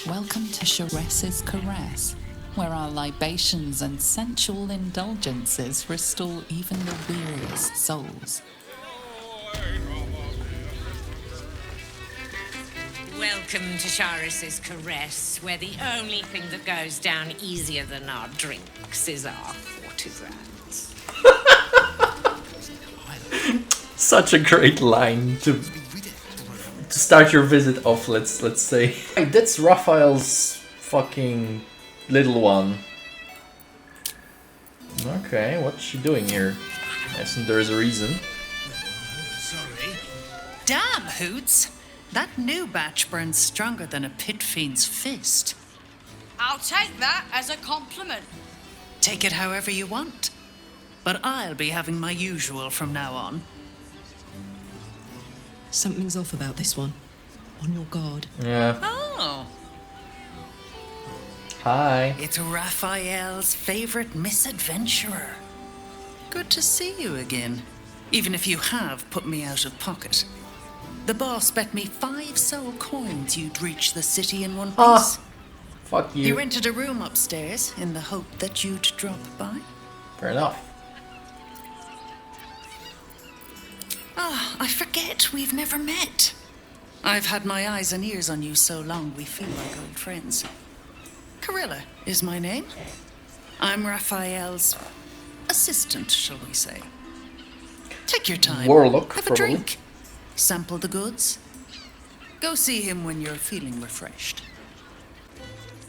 Welcome to Shaires's Caress, where our libations and sensual indulgences restore even the weariest souls. Welcome to Shaires's Caress, where the only thing that goes down easier than our drinks is our courtesans. Such a great line to start your visit off, let's say. That's Raphael's fucking little one. Okay, what's she doing here? I assume there's a reason. Sorry. Damn, Hoots! That new batch burns stronger than a pit fiend's fist. I'll take that as a compliment. Take it however you want. But I'll be having my usual from now on. Something's off about this one. On your guard. Yeah. Oh, Hi. it's Raphael's favorite misadventurer. Good to see you again, even if you have put me out of pocket. The boss bet me 5 soul coins you'd reach the city in one piece. Fuck He you. rented a room upstairs in the hope that you'd drop by. Fair enough. Ah, I forget we've never met. I've had my eyes and ears on you so long we feel like old friends. Carilla is my name. I'm Raphael's assistant, shall we say. Take your time. Warlock, Have a probably. drink. Sample the goods. Go see him when you're feeling refreshed.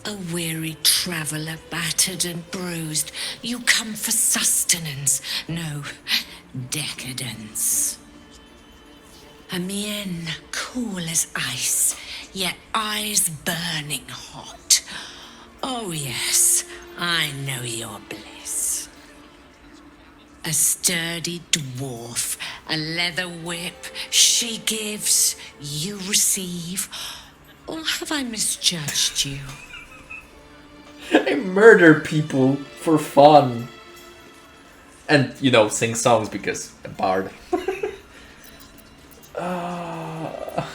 A weary traveller, battered and bruised, you come for sustenance, no, decadence. A mien cool as ice, yet eyes burning hot. Oh yes, I know your bliss. A sturdy dwarf, a leather whip, she gives, you receive. Or have I misjudged you? I murder people for fun. And, you know, sing songs because a bard. Oh,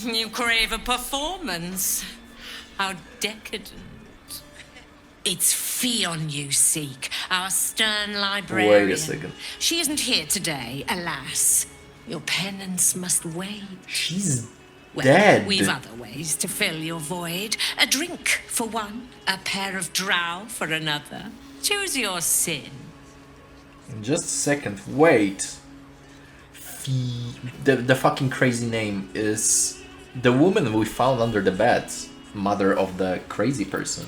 you crave a performance. How decadent. It's Fionn you seek, our stern librarian. Wait a second. She isn't here today, alas. Your penance must wait. She's Well, dead. we've other ways to fill your void. A drink for one, a pair of drow for another. Choose your sin. Just a second. Wait. The fucking crazy name is the woman we found under the bed. Mother of the crazy person.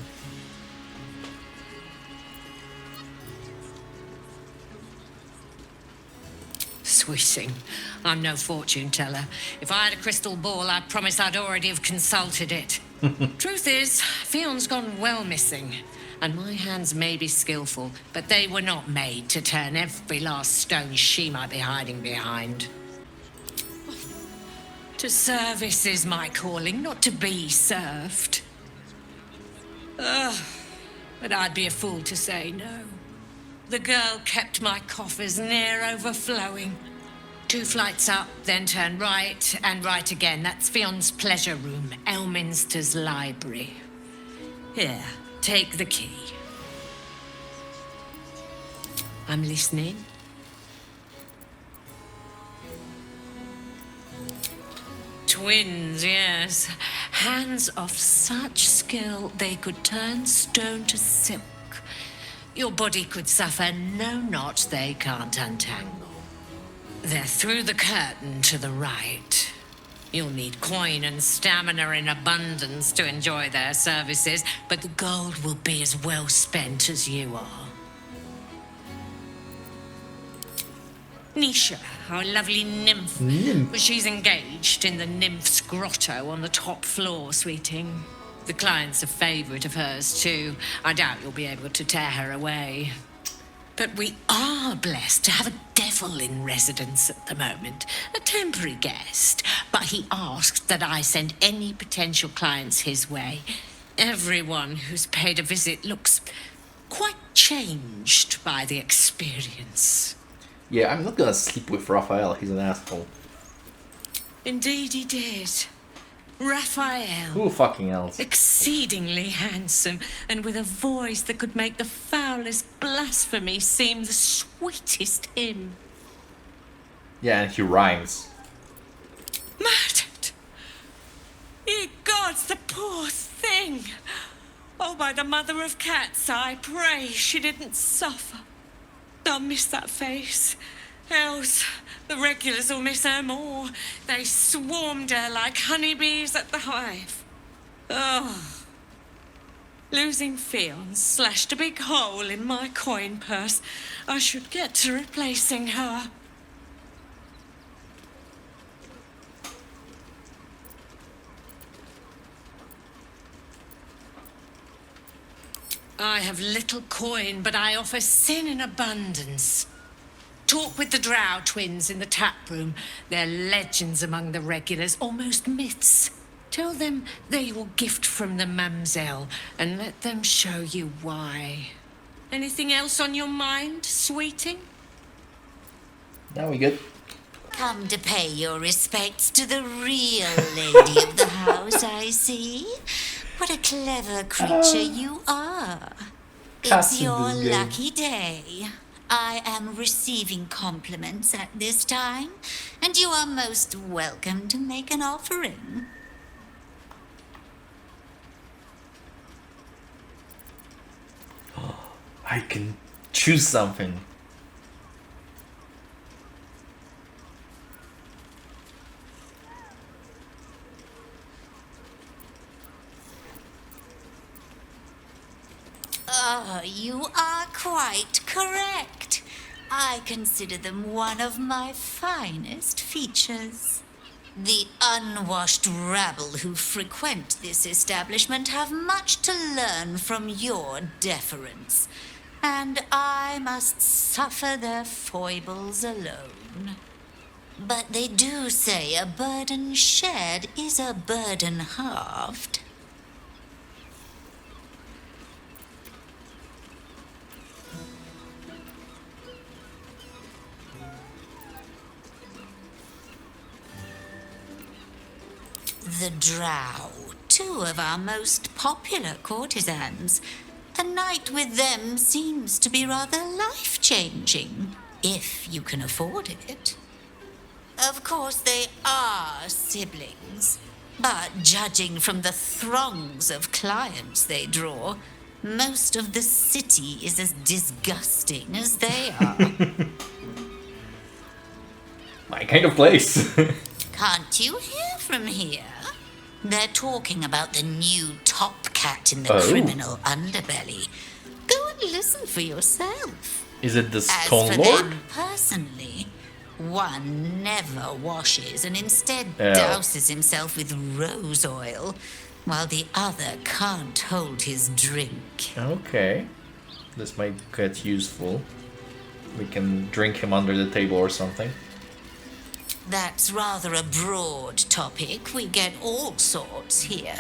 Swishing. I'm no fortune teller. If I had a crystal ball, I promise I'd already have consulted it. Truth is, Fionn's gone well missing. And my hands may be skillful, but they were not made to turn every last stone she might be hiding behind. To service is my calling, not to be served. Ugh, but I'd be a fool to say no. The girl kept my coffers near overflowing. 2 flights up, then turn right, and right again. That's Fionn's pleasure room, Elminster's library. Here, take the key. I'm listening. Twins, yes. Hands of such skill they could turn stone to silk. Your body could suffer no knot they can't untangle. They're through the curtain to the right. You'll need coin and stamina in abundance to enjoy their services, but the gold will be as well spent as you are. Nisha, our lovely nymph. Nymph? She's engaged in the nymph's grotto on the top floor, sweeting. The client's a favourite of hers, too. I doubt you'll be able to tear her away. But we are blessed to have a devil in residence at the moment. A temporary guest. But he asked that I send any potential clients his way. Everyone who's paid a visit looks quite changed by the experience. Yeah, I'm not gonna sleep with Raphael, he's an asshole. Indeed he did. Raphael. Who fucking else? Exceedingly handsome, and with a voice that could make the foulest blasphemy seem the sweetest hymn. Yeah, and he rhymes. Murdered! Ye gods, the poor thing! Oh, by the mother of cats, I pray she didn't suffer. I'll miss that face. Else, the regulars will miss her more. They swarmed her like honeybees at the hive. Oh. Losing Fionn slashed a big hole in my coin purse. I should get to replacing her. I have little coin, but I offer sin in abundance. Talk with the Drow twins in the tap room. They're legends among the regulars, almost myths. Tell them they're your gift from the Mamzell, and let them show you why. Anything else on your mind, sweeting? Now we good. Come to pay your respects to the real lady of the house, I see. What a clever creature you are. It's your lucky day. I am receiving compliments at this time, and you are most welcome to make an offering. I can choose something. Oh, you are quite correct. I consider them one of my finest features. The unwashed rabble who frequent this establishment have much to learn from your deference, and I must suffer their foibles alone. But they do say a burden shared is a burden halved. The Drow, two of our most popular courtesans. A night with them seems to be rather life-changing, if you can afford it. Of course, they are siblings, but judging from the throngs of clients they draw, most of the city is as disgusting as they are. My kind of place. Can't you hear from here? They're talking about the new top cat in the criminal underbelly. Go and listen for yourself. Is it the As Stone for Lord? them personally, one never washes and instead douses himself with rose oil, while the other can't hold his drink. Okay. This might get useful. We can drink him under the table or something. That's rather a broad topic. We get all sorts here.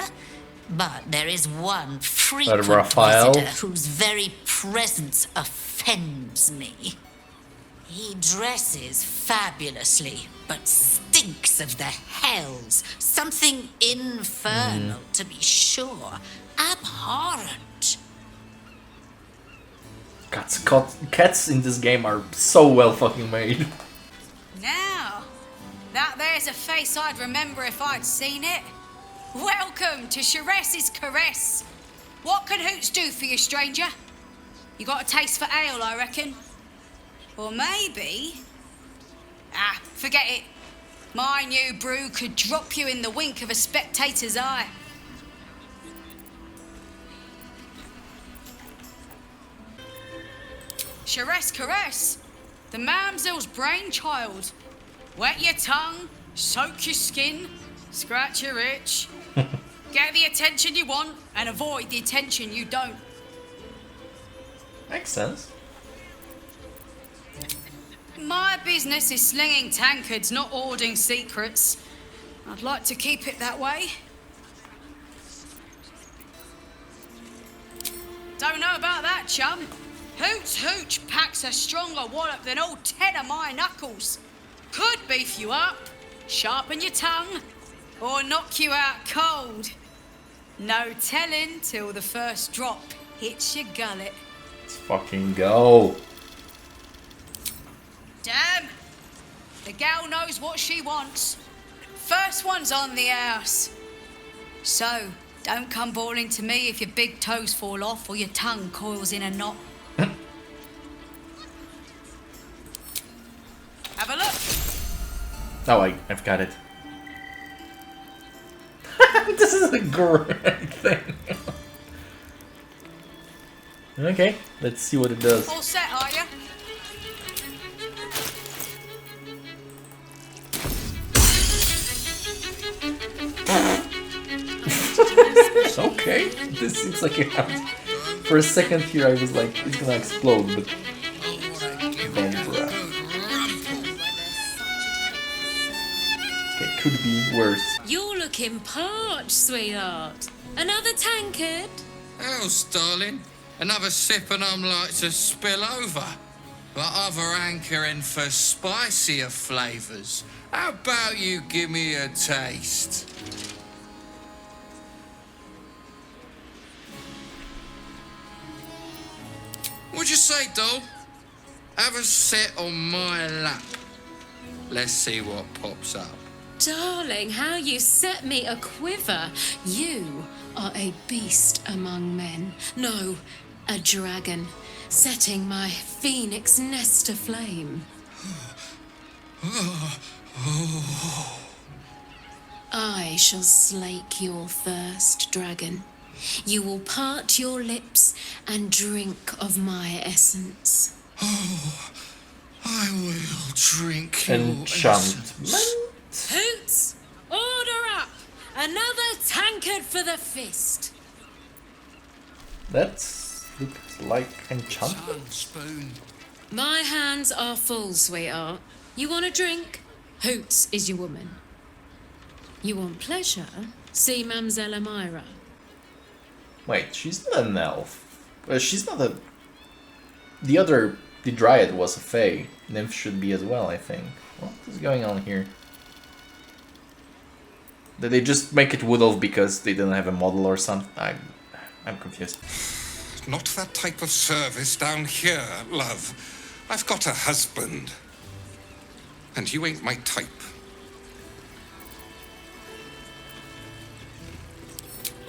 But there is one frequent Raphael? visitor whose very presence offends me. He dresses fabulously, but stinks of the hells. Something infernal, to be sure. Abhorrent. Cats in this game are so well fucking made. Now, that there's a face I'd remember if I'd seen it. Welcome to Sheress's Caress. What can Hoots do for you, stranger? You got a taste for ale, I reckon? Or maybe... forget it. My new brew could drop you in the wink of a spectator's eye. Sheress Caress, the Mamzell's brainchild. Wet your tongue, soak your skin, scratch your itch. Get the attention you want and avoid the attention you don't. Makes sense. My business is slinging tankards, not hoarding secrets. I'd like to keep it that way. Don't know about that, chum. Hoots Hooch packs a stronger wallop than all 10 of my knuckles. Could beef you up, sharpen your tongue, or knock you out cold. No telling till the first drop hits your gullet. Let's fucking go. Damn! The gal knows what she wants. First one's on the house. So, don't come bawling to me if your big toes fall off or your tongue coils in a knot. Have a look. Oh, I've got it. This is a great thing. Okay, let's see what it does. All set, are you? Okay, this seems like it happened. For a second here, I was like, it's gonna explode, but it could be worse. You're looking parched, sweetheart. Another tankard? Else, darling. Another sip and I'm like to spill over. But other hankering for spicier flavours. How about you give me a taste? What'd you say, doll? Have a sit on my lap. Let's see what pops up. Darling, how you set me a quiver. You are a beast among men. No, a dragon, setting my phoenix nest aflame. I shall slake your thirst, dragon. You will part your lips and drink of my essence. Oh, I will drink your Enchantment? Hoots, order up! Another tankard for the fist. That looks like enchantment. spoon. My hands are full, sweetheart. You want a drink? Hoots is your woman. You want pleasure? See Mamzell Amira. Wait, she's not an elf. She's not a... The Dryad was a fae. Nymph should be as well, I think. What is going on here? Did they just make it wood elf because they didn't have a model or something? I'm confused. Not that type of service down here, love. I've got a husband. And you ain't my type.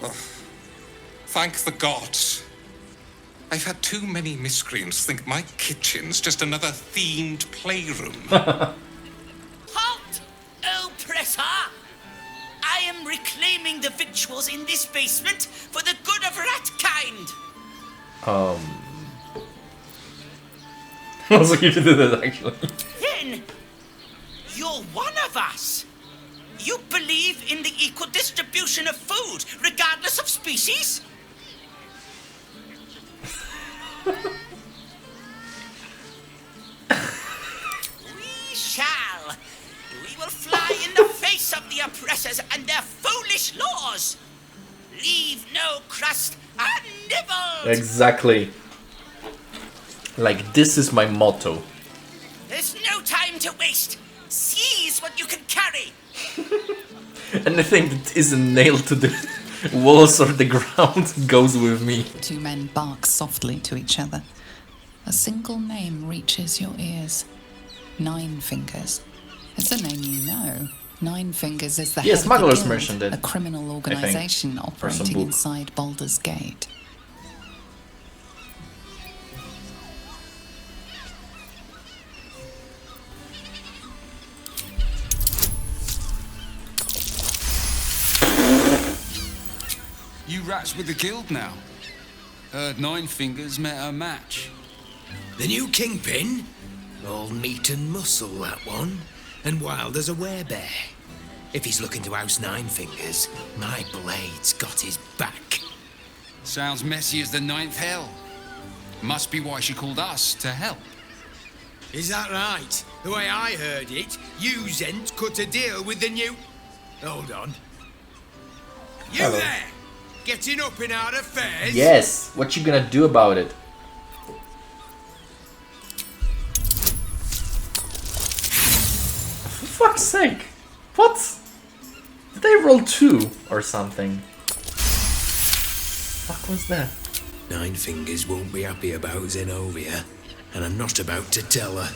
Oh, thank the gods. I've had too many miscreants think my kitchen's just another themed playroom. Halt, oppressor! I am reclaiming the victuals in this basement for the good of ratkind. I was looking to do that actually. Then, you're one of us. You believe in the equal distribution of food, regardless of species? We shall. We will fly in the face of the oppressors and their foolish laws. Leave no crust unnibbled. Exactly. Like, this is my motto. There's no time to waste. Seize what you can carry. Anything that isn't nailed to the walls or the ground goes with me. Two men bark softly to each other. A single name reaches your ears. Nine Fingers. It's a name you know. Nine Fingers is the head of the Smugglers Guild, mentioned it, a criminal organisation operating book. inside Baldur's Gate. You rats with the guild now. Heard Nine Fingers met her match. The new kingpin? All meat and muscle, that one. And wild as a werebear. If he's looking to oust Nine Fingers, my blade's got his back. Sounds messy as the ninth hell. Must be why she called us to help. Is that right? The way I heard it, you Zent cut a deal with the new... Hold on. You Hello. there! getting up in our affairs? Yes. What you gonna do about it? For fuck's sake! What? Did they roll 2 or something? Fuck was that? Nine Fingers won't be happy about Zenobia, and I'm not about to tell her.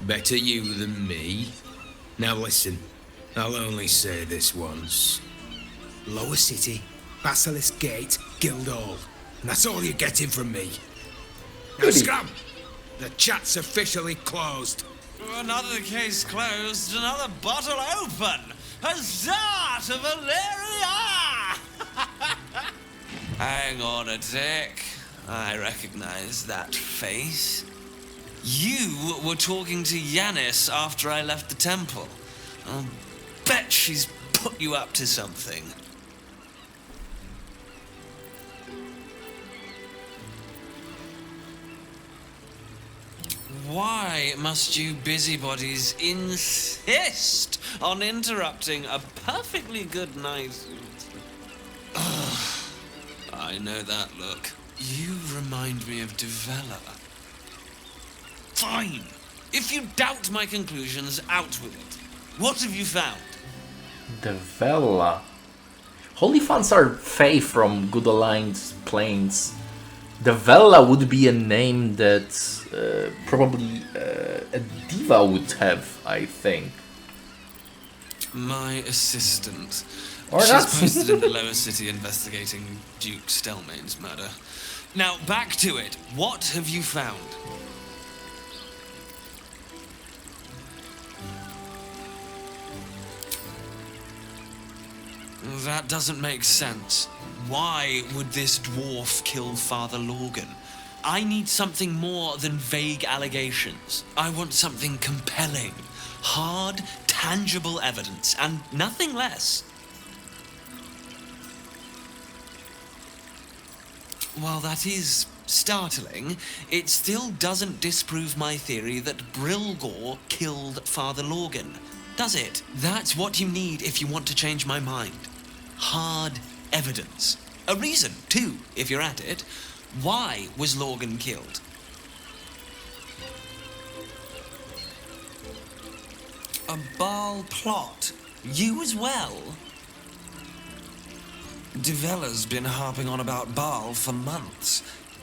Better you than me. Now listen, I'll only say this once. Lower City, Basilisk Gate, Guildhall. And that's all you're getting from me. Now scram! The chat's officially closed. Another case closed, another bottle open. Huzzah to Valeria! Hang on a tick. I recognize that face. You were talking to Yanis after I left the temple. I'll bet she's put you up to something. Why must you busybodies insist on interrupting a perfectly good night? I know that look. You remind me of Devella. Fine. If you doubt my conclusions, out with it. What have you found? Devella. Hollyphants are fae from Good Aligned Plains. Devella would be a name that probably a diva would have, I think. My assistant. Or She's not. posted in the lower city investigating Duke Stelmane's murder. Now, back to it. What have you found? That doesn't make sense. Why would this dwarf kill Father Lorgan? I need something more than vague allegations. I want something compelling, hard, tangible evidence, and nothing less. While that is startling, it still doesn't disprove my theory that Brilgor killed Father Lorgan, does it? That's what you need if you want to change my mind. Hard evidence. A reason, too, if you're at it. Why was Lorgan killed? A Baal plot? You as well? Devella's been harping on about Baal for months.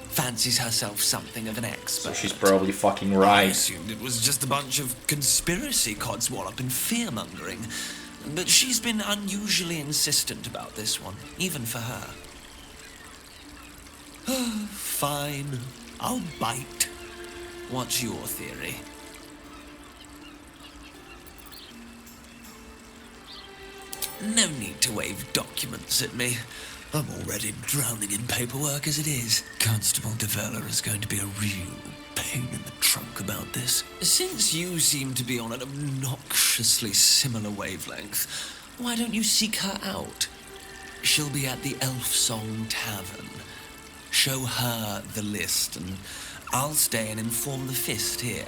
Fancies herself something of an expert. So she's probably fucking I right. assumed it was just a bunch of conspiracy codswallop and fear-mongering. But she's been unusually insistent about this one, even for her. Fine, I'll bite. What's your theory? No need to wave documents at me. I'm already drowning in paperwork as it is. Constable Devella is going to be a real pain in the trunk about this. Since you seem to be on an obnoxiously similar wavelength, why don't you seek her out? She'll be at the Elf Song Tavern. Show her the list, and I'll stay and inform the Fist here.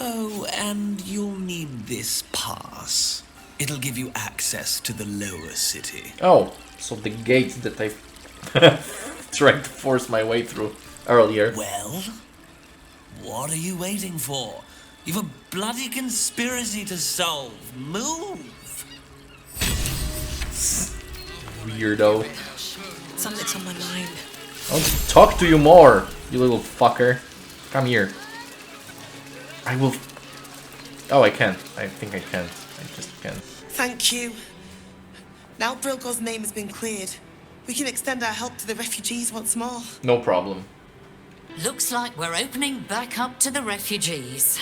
Oh, and you'll need this pass. It'll give you access to the lower city. Oh, so the gate that I tried to force my way through earlier. Well, what are you waiting for? You've a bloody conspiracy to solve. Move! Weirdo. Something's on my mind. I'll talk to you more, you little fucker. Come here. I will... Oh, I can't. I think I can't. I just can't. Thank you. Now Brilgor's name has been cleared, we can extend our help to the refugees once more. No problem. Looks like we're opening back up to the refugees.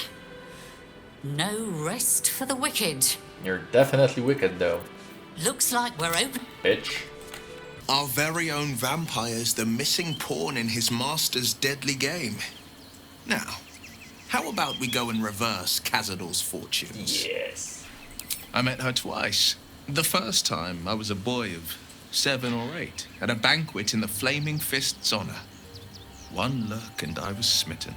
No rest for the wicked. You're definitely wicked, though. Looks like we're open... Bitch. Our very own vampire's the missing pawn in his master's deadly game. Now, how about we go and reverse Cazador's fortunes? Yes. I met her twice. The first time, I was a boy of 7 or 8, at a banquet in the Flaming Fist's honor. One look and I was smitten.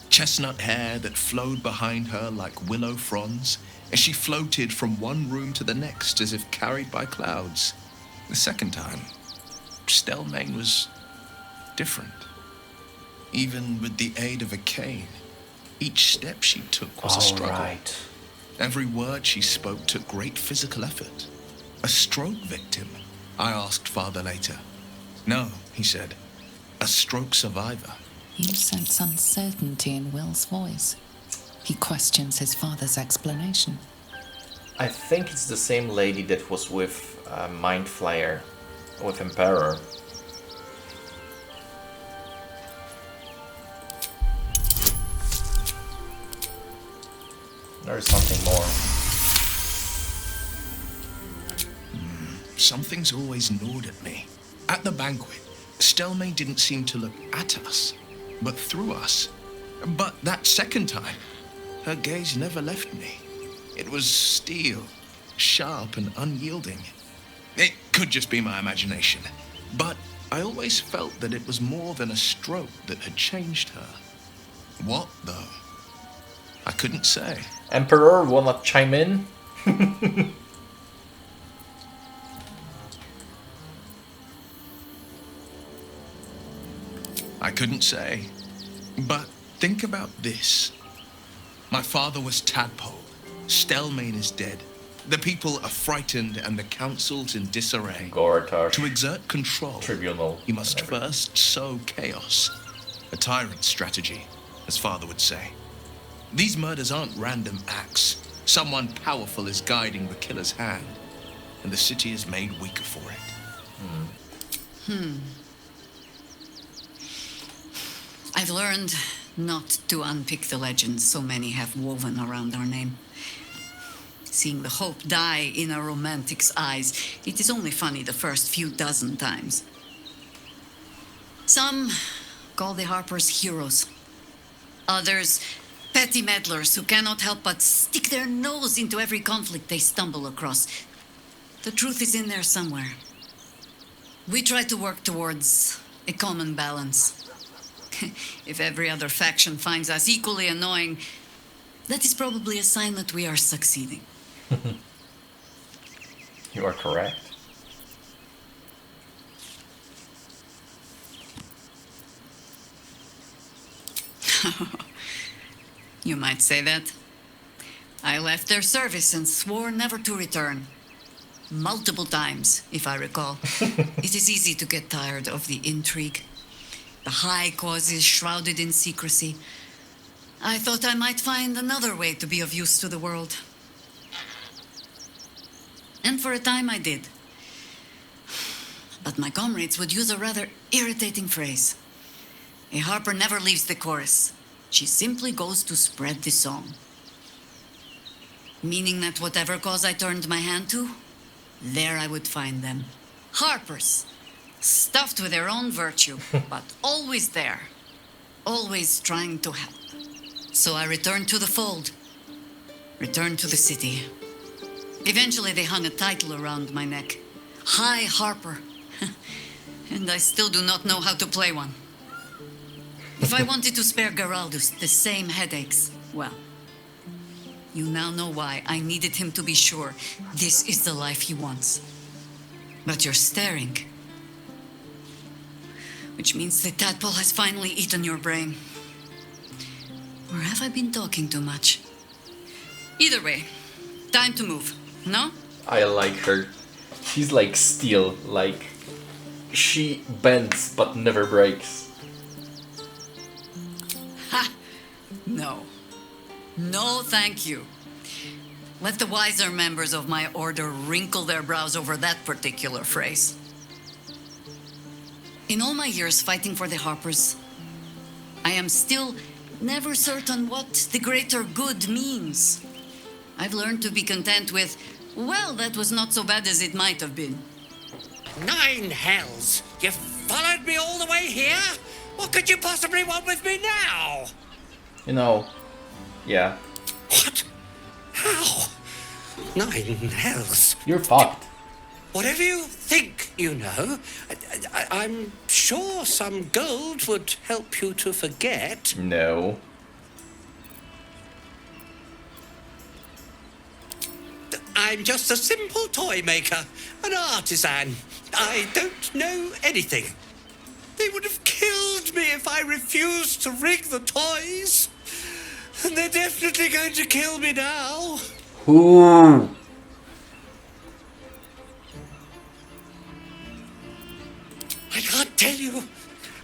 Chestnut hair that flowed behind her like willow fronds as she floated from one room to the next as if carried by clouds. The second time, Stelmane was different. Even with the aid of a cane, each step she took was a struggle. Right. Every word she spoke took great physical effort. A stroke victim, I asked Father later. No, he said, a stroke survivor. You sense uncertainty in Wyll's voice. He questions his father's explanation. I think it's the same lady that was with Mind Flayer, with Emperor. There's something more. Something's always gnawed at me. At the banquet, Stelmane didn't seem to look at us, but through us. But that second time, her gaze never left me. It was steel, sharp and unyielding. It could just be my imagination, but I always felt that it was more than a stroke that had changed her. What, though? I couldn't say. Emperor, wanna chime in? I couldn't say. But think about this. My father was tadpoled. Stelmane is dead. The people are frightened and the council's in disarray. Gortash. To exert control, Tribunal. you must first sow chaos. A tyrant's strategy, as father would say. These murders aren't random acts. Someone powerful is guiding the killer's hand, and the city is made weaker for it. I've learned not to unpick the legends so many have woven around our name. Seeing the hope die in a romantic's eyes, it is only funny the first few dozen times. Some call the Harpers heroes. Others, petty meddlers who cannot help but stick their nose into every conflict they stumble across. The truth is in there somewhere. We try to work towards a common balance. If every other faction finds us equally annoying, that is probably a sign that we are succeeding. You are correct. You might say that. I left their service and swore never to return. Multiple times, if I recall. It is easy to get tired of the intrigue. The high causes shrouded in secrecy. I thought I might find another way to be of use to the world. And for a time I did. But my comrades would use a rather irritating phrase. A harper never leaves the chorus. She simply goes to spread the song. Meaning that whatever cause I turned my hand to, there I would find them. Harpers, stuffed with their own virtue, but always there. Always trying to help. So I returned to the fold. Returned to the city. Eventually they hung a title around my neck. High Harper. And I still do not know how to play one. If I wanted to spare Geraldus the same headaches, well, you now know why I needed him to be sure this is the life he wants. But you're staring. Which means the tadpole has finally eaten your brain. Or have I been talking too much? Either way, time to move, no? I like her. She's like steel, like she bends but never breaks. Ha! No. No, thank you. Let the wiser members of my order wrinkle their brows over that particular phrase. In all my years fighting for the Harpers, I am still never certain what the greater good means. I've learned to be content with, well, that was not so bad as it might have been. 9 hells! You followed me all the way here? What could you possibly want with me now? You know, yeah. What? How? 9 hells? You're fucked. Whatever you think you know, I'm sure some gold would help you to forget. No. I'm just a simple toy maker, an artisan. I don't know anything. They would have killed me if I refused to rig the toys. And they're definitely going to kill me now. Ooh. I can't tell you.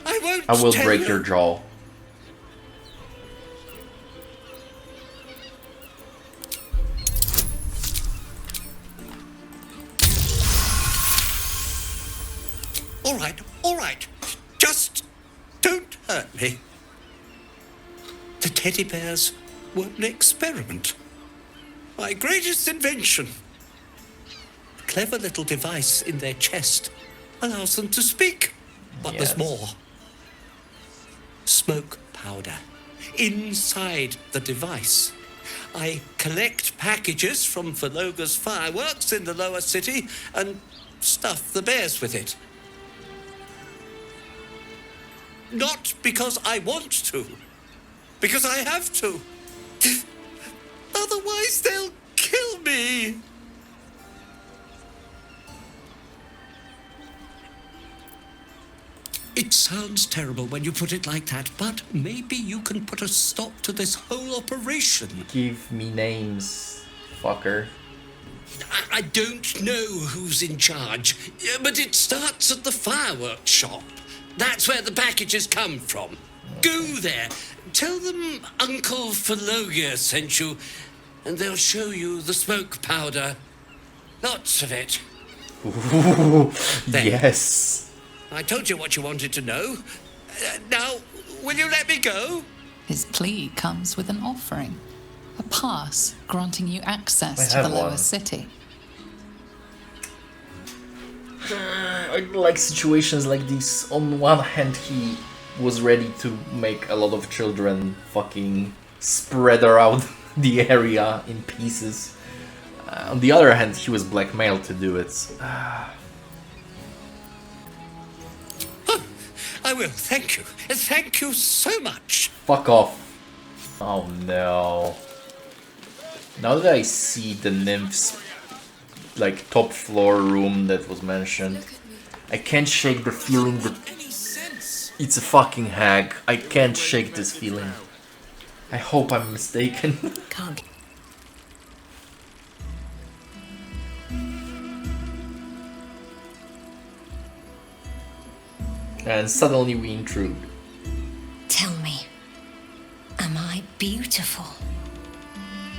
I won't. I will tell break you. your jaw. All right. Just don't hurt me. The teddy bears were an experiment. My greatest invention. A clever little device in their chest allows them to speak. But there's more. Smoke powder inside the device. I collect packages from Valoga's fireworks in the lower city and stuff the bears with it. Not because I want to, because I have to. Otherwise, they'll kill me. It sounds terrible when you put it like that, but maybe you can put a stop to this whole operation. Give me names, fucker. I don't know who's in charge, but it starts at the fireworks shop. That's where the packages come from. Go there. Tell them Uncle Valoga sent you, and they'll show you the smoke powder. Lots of it. Ooh, yes. I told you what you wanted to know. Now, will you let me go? His plea comes with an offering. A pass granting you access I to have the lower one. city. I like situations like this. On one hand, he was ready to make a lot of children fucking spread around the area in pieces. On the other hand, he was blackmailed to do it. I will. Thank you. Thank you so much. Fuck off. Oh no. Now that I see the nymph's like top floor room that was mentioned, I can't shake the feeling that it's a fucking hag. I can't shake this feeling. I hope I'm mistaken. Can't. And suddenly we intrude. Tell me, am I beautiful?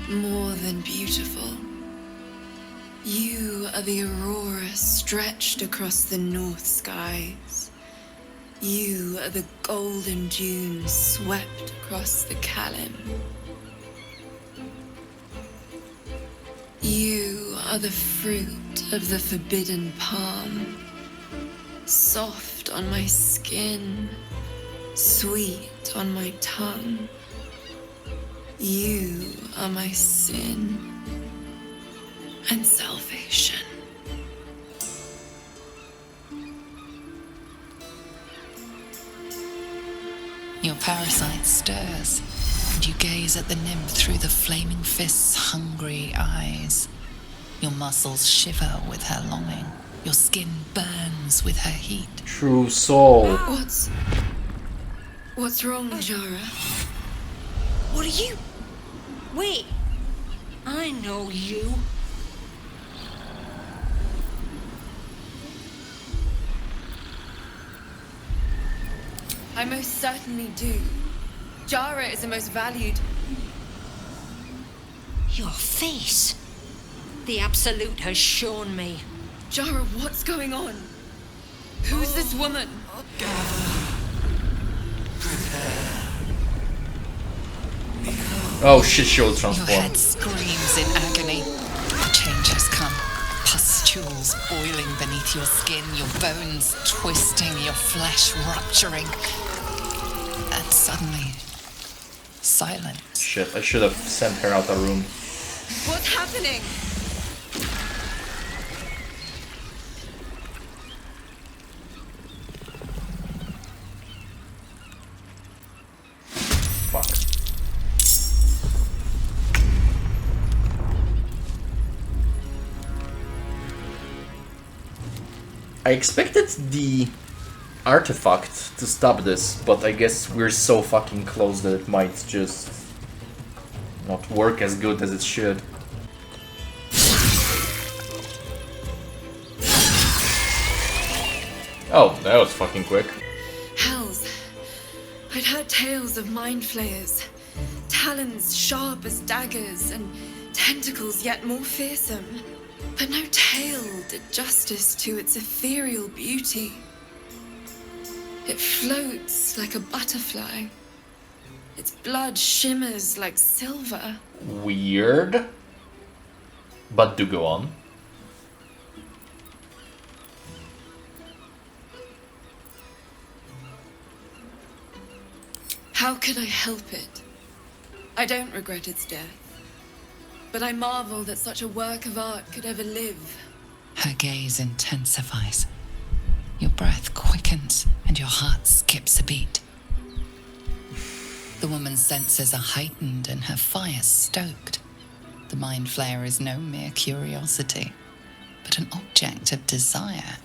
More than beautiful. You are the aurora stretched across the north skies. You are the golden dunes swept across the Calim. You are the fruit of the forbidden palm, soft on my skin, sweet on my tongue. You are my sin and salvation. Your parasite stirs, and you gaze at the nymph through the flaming fist's hungry eyes. Your muscles shiver with her longing. Your skin burns with her heat. True soul. What's wrong, Jaheira? What are you? Wait, I know you. I most certainly do. Jaheira is the most valued. Your face. The Absolute has shown me. Jaheira, what's going on? Who's this woman? Oh shit, she'll Your transform. head screams in agony. The change has come. Pustules boiling beneath your skin, your bones twisting, your flesh rupturing. And suddenly, silence. Shit, I should have sent her out the room. What's happening? Fuck. I expected the artifact to stop this, but I guess we're so fucking close that it might just not work as good as it should. Oh, that was fucking quick. Hells. I'd heard tales of mind flayers. Talons sharp as daggers and tentacles yet more fearsome. But no tale did justice to its ethereal beauty. It floats like a butterfly. Its blood shimmers like silver. Weird. But do go on. How could I help it? I don't regret its death. But I marvel that such a work of art could ever live. Her gaze intensifies. Your breath quickens and your heart skips a beat. The woman's senses are heightened and her fire stoked. The mind flayer is no mere curiosity, but an object of desire.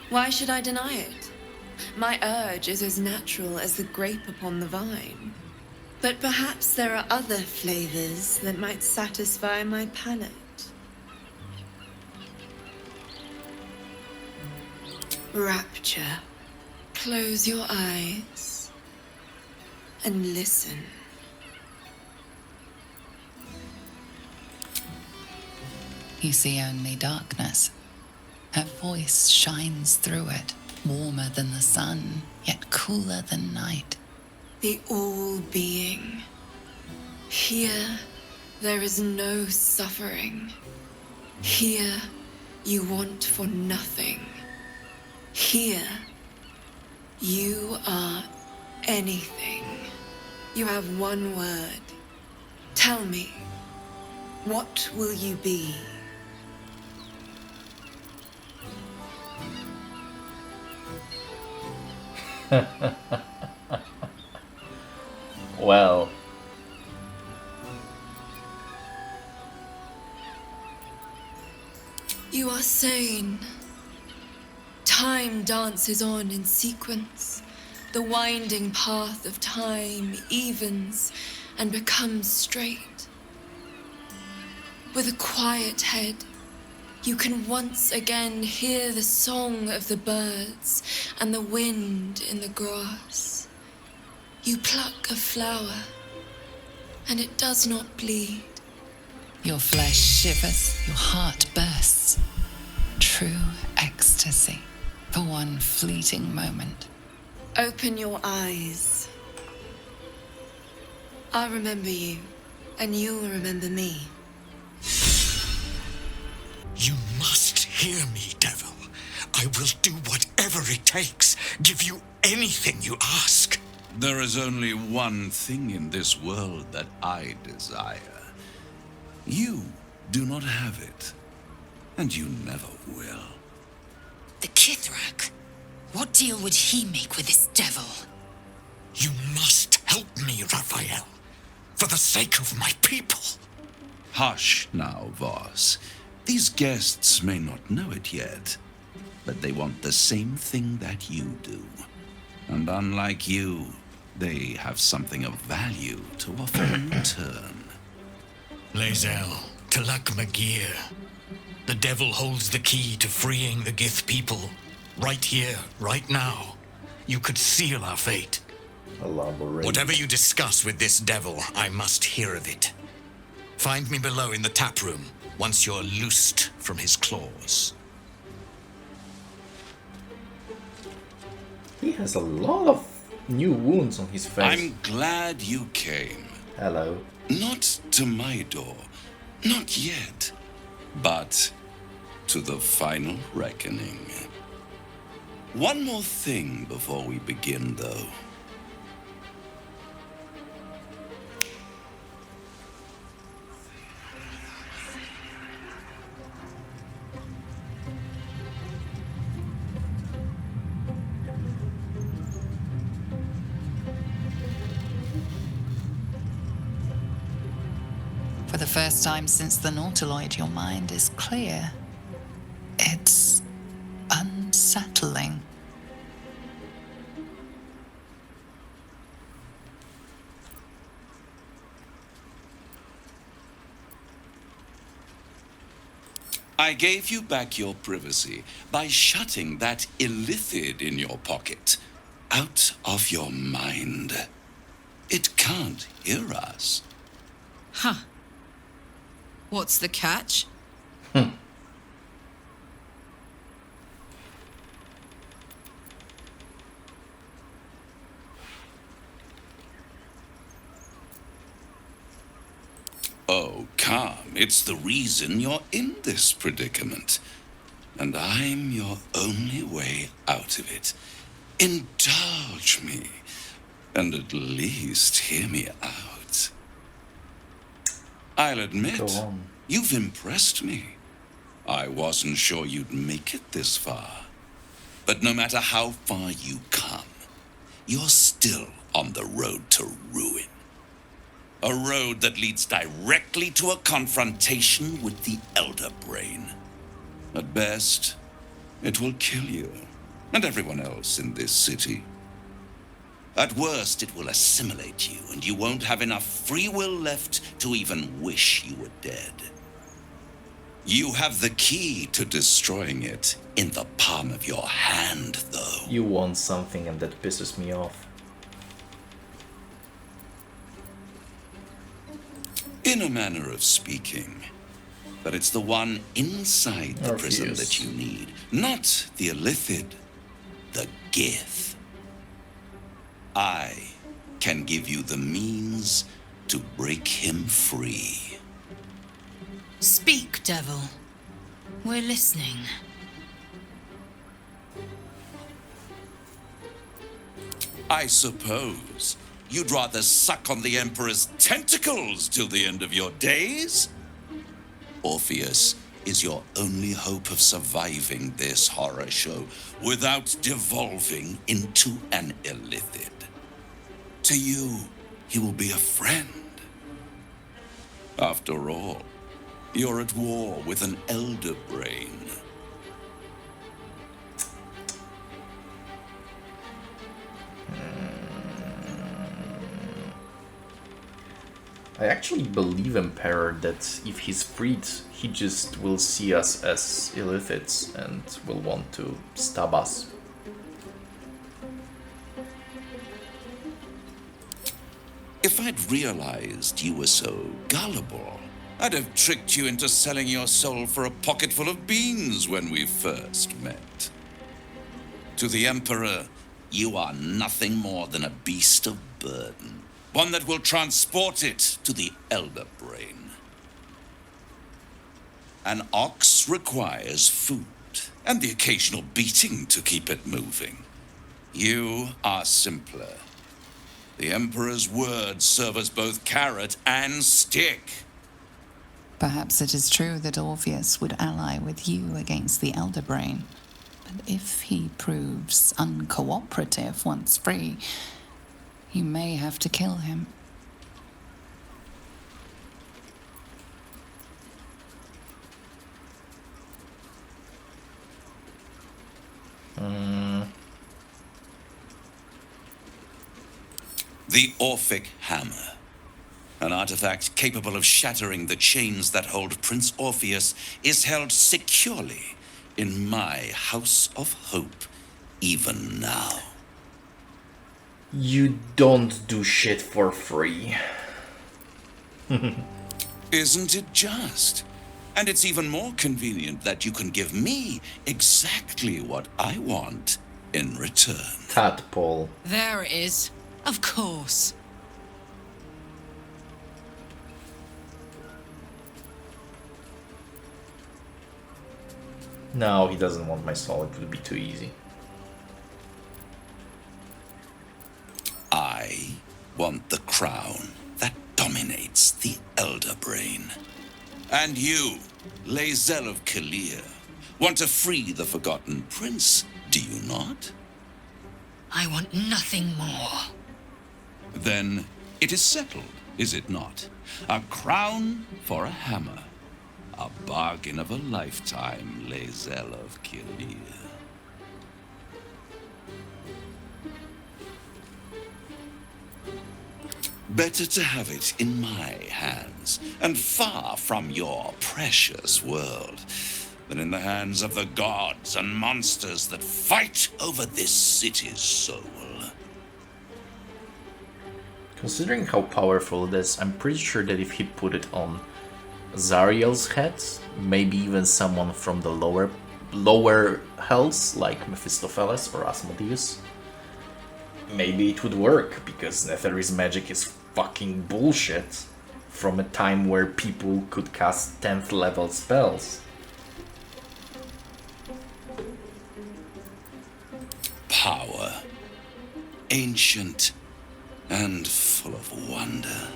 Why should I deny it? My urge is as natural as the grape upon the vine. But perhaps there are other flavors that might satisfy my palate. Rapture. Close your eyes and listen. You see only darkness. Her voice shines through it, warmer than the sun, yet cooler than night. The all-being. Here, there is no suffering. Here, you want for nothing. Here, you are anything. You have one word. Tell me, what will you be? Well. You are sane. Time dances on in sequence. The winding path of time evens and becomes straight. With a quiet head, you can once again hear the song of the birds and the wind in the grass. You pluck a flower, and it does not bleed. Your flesh shivers, your heart bursts. True ecstasy for one fleeting moment. Open your eyes. I'll remember you, and you'll remember me. You must hear me, devil. I will do whatever it takes. Give you anything you ask. There is only one thing in this world that I desire. You do not have it, and you never will. The Kithrak? What deal would he make with this devil? You must help me, Raphael. For the sake of my people. Hush now, Voss. These guests may not know it yet, but they want the same thing that you do. And unlike you, they have something of value to offer in return. Lae'zel, Talak Magir. The devil holds the key to freeing the Gith people. Right here, right now. You could seal our fate. Elaborate. Whatever you discuss with this devil, I must hear of it. Find me below in the tap room, once you're loosed from his claws. He has a lot of new wounds on his face. I'm glad you came. Hello. Not to my door, not yet, but to the final reckoning. One more thing before we begin, though. first time since the Nautiloid your mind is clear. It's unsettling. I gave you back your privacy by shutting that illithid in your pocket out of your mind. It can't hear us. Huh. What's the catch? Oh, come. It's the reason you're in this predicament. And I'm your only way out of it. Indulge me. And at least hear me out. I'll admit, you've impressed me. I wasn't sure you'd make it this far. But no matter how far you come, you're still on the road to ruin. A road that leads directly to a confrontation with the Elder Brain. At best, it will kill you and everyone else in this city. At worst, it will assimilate you, and you won't have enough free will left to even wish you were dead. You have the key to destroying it in the palm of your hand, though. You want something and that pisses me off. In a manner of speaking. But it's the one inside the prison that you need. Not the illithid. The Gith. I can give you the means to break him free. Speak, devil. We're listening. I suppose you'd rather suck on the Emperor's tentacles till the end of your days? Orpheus is your only hope of surviving this horror show without devolving into an illithid. To you, he will be a friend. After all, you're at war with an Elder Brain. I actually believe Emperor that if he's freed, he just will see us as illithids and will want to stab us. If I'd realized you were so gullible, I'd have tricked you into selling your soul for a pocketful of beans when we first met. To the Emperor, you are nothing more than a beast of burden, one that will transport it to the Elder Brain. An ox requires food and the occasional beating to keep it moving. You are simpler. The Emperor's words serve as both carrot and stick. Perhaps it is true that Orpheus would ally with you against the Elder Brain. But if he proves uncooperative once free, you may have to kill him. The Orphic Hammer. An artifact capable of shattering the chains that hold Prince Orpheus is held securely in my House of Hope, even now. You don't do shit for free. Isn't it just? And it's even more convenient that you can give me exactly what I want in return. Tadpole. There it is. Of course. No, he doesn't want my soul. It would be too easy. I want the crown that dominates the Elder Brain. And you, Lae'zel of Kalir, want to free the Forgotten Prince, do you not? I want nothing more. Then it is settled. is it not? A crown for a hammer. A bargain of a lifetime, Lae'zel of Kilir. Better to have it in my hands, and far from your precious world, than in the hands of the gods and monsters that fight over this city's soul. Considering how powerful it is, I'm pretty sure that if he put it on Zariel's head, maybe even someone from the lower hells, like Mephistopheles or Asmodeus, maybe it would work, because Netherese magic is fucking bullshit from a time where people could cast 10th level spells. Power. Ancient and full of wonder.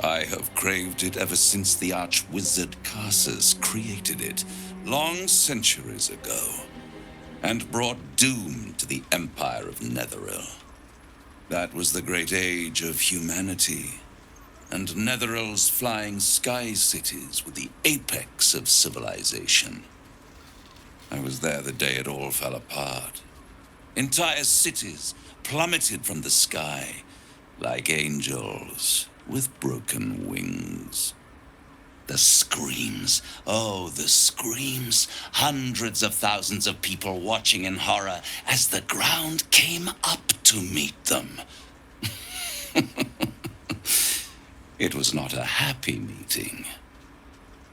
I have craved it ever since the arch-wizard Karsus created it, long centuries ago, and brought doom to the Empire of Netheril. That was the great age of humanity, and Netheril's flying sky cities were the apex of civilization. I was there the day it all fell apart. Entire cities plummeted from the sky like angels with broken wings. The screams, oh, the screams. Hundreds of thousands of people watching in horror as the ground came up to meet them. It was not a happy meeting.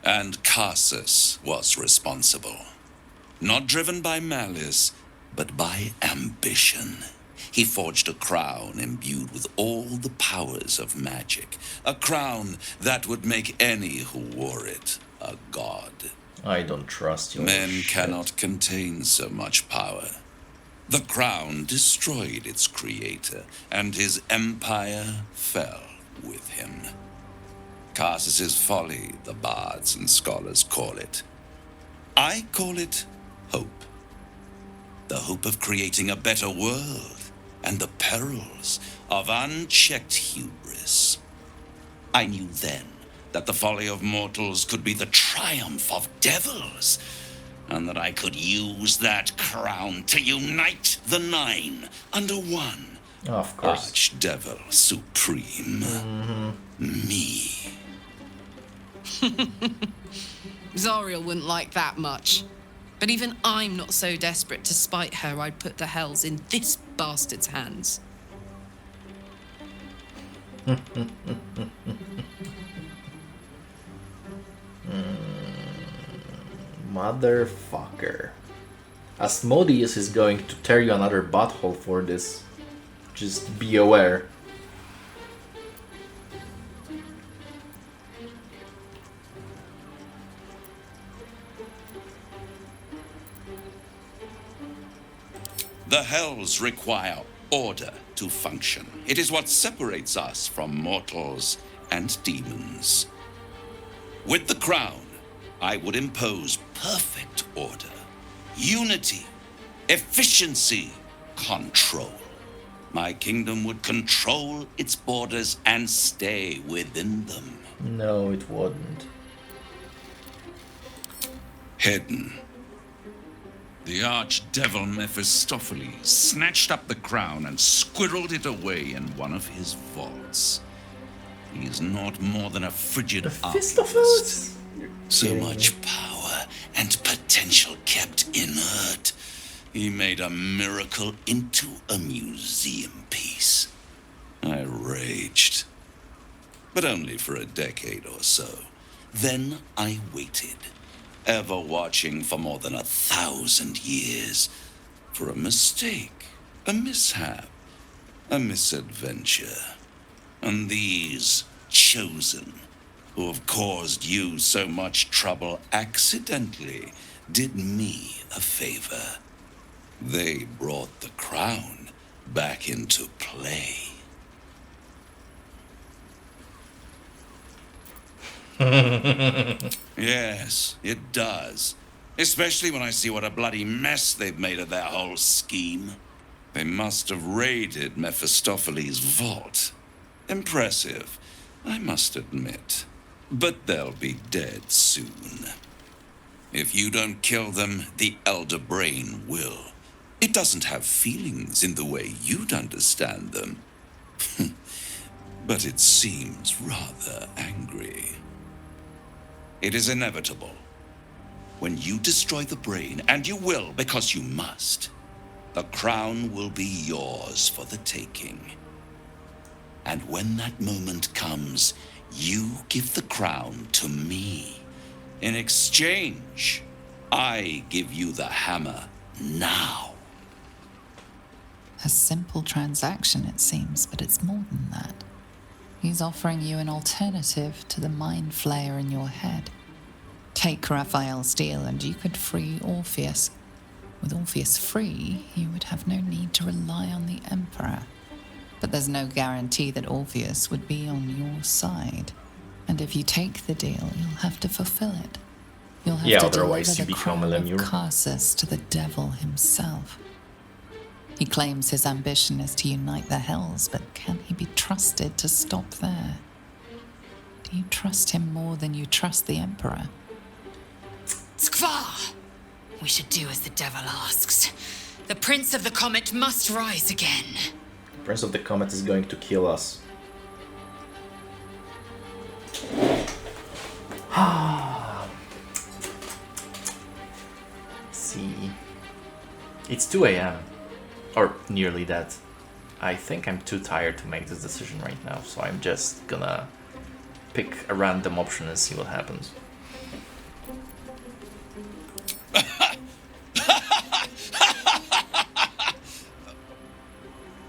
And Karsus was responsible. Not driven by malice, but by ambition. He forged a crown imbued with all the powers of magic. A crown that would make any who wore it a god. I don't trust you. Men cannot contain so much power. The crown destroyed its creator, and his empire fell with him. Karsus's folly, the bards and scholars call it. I call it hope. The hope of creating a better world, and the perils of unchecked hubris. I knew then that the folly of mortals could be the triumph of devils, and that I could use that crown to unite the nine under one. Of course. Archdevil Supreme. Me. Zariel wouldn't like that much. But even I'm not so desperate to spite her I'd put the hells in this bastard's hands. Motherfucker. Asmodeus is going to tear you another butthole for this. Just be aware. The hells require order to function. It is what separates us from mortals and demons. With the crown, I would impose perfect order, unity, efficiency, control. My kingdom would control its borders and stay within them. No, it wouldn't. Hidden. The archdevil Mephistopheles snatched up the crown and squirreled it away in one of his vaults. He is not more than a frigid artist. So much power and potential kept inert. He made a miracle into a museum piece. I raged. But only for a decade or so. Then I waited, ever watching for more than 1,000 years, for a mistake, a mishap, a misadventure. And these chosen, who have caused you so much trouble accidentally, did me a favor. They brought the crown back into play. Yes, it does. Especially when I see what a bloody mess they've made of their whole scheme. They must have raided Mephistopheles' vault. Impressive. I must admit. But they'll be dead soon. If you don't kill them, the Elder Brain will. It doesn't have feelings in the way you'd understand them. But it seems rather angry. It is inevitable. When you destroy the brain, and you will because you must, the crown will be yours for the taking. And when that moment comes, you give the crown to me. In exchange, I give you the hammer now. A simple transaction, it seems, but it's more than that. He's offering you an alternative to the mind flayer in your head. Take Raphael's deal and you could free Orpheus. With Orpheus free, you would have no need to rely on the Emperor. But there's no guarantee that Orpheus would be on your side. And if you take the deal, you'll have to fulfill it. You'll have to otherwise deliver you the become a crown of lemure. Karsus to the devil himself. He claims his ambition is to unite the Hells, but can he be trusted to stop there? Do you trust him more than you trust the Emperor? Skvar! We should do as the devil asks. The Prince of the Comet must rise again. Prince of the Comet is going to kill us. See. It's 2 a.m. Or nearly that. I think I'm too tired to make this decision right now, so I'm just gonna pick a random option and see what happens.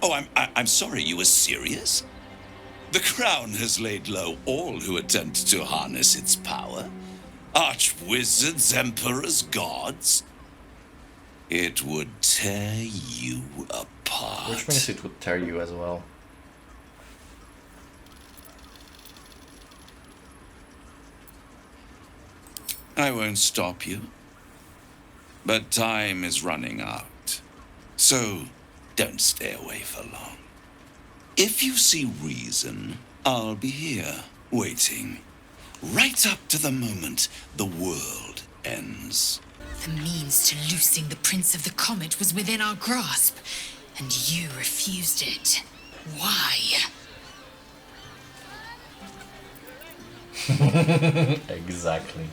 Oh, I'm sorry, you were serious? The crown has laid low all who attempt to harness its power. Archwizards, emperors, gods. It would tear you apart. Which means it would tear you as well. I won't stop you. But time is running out. So don't stay away for long. If you see reason, I'll be here, waiting. Right up to the moment the world ends. The means to loosing the Prince of the Comet was within our grasp, and you refused it. Why? Exactly.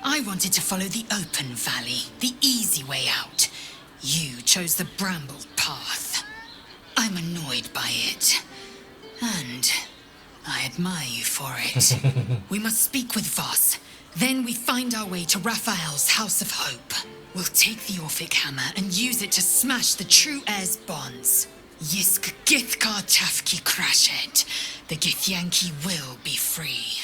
I wanted to follow the open valley, the easy way out. You chose the brambled path. I'm annoyed by it. And I admire you for it. We must speak with Voss. Then we find our way to Raphael's House of Hope. We'll take the Orphic hammer and use it to smash the true heir's bonds. Yisk Githkar Tafki Krashet. The Githyanki will be free.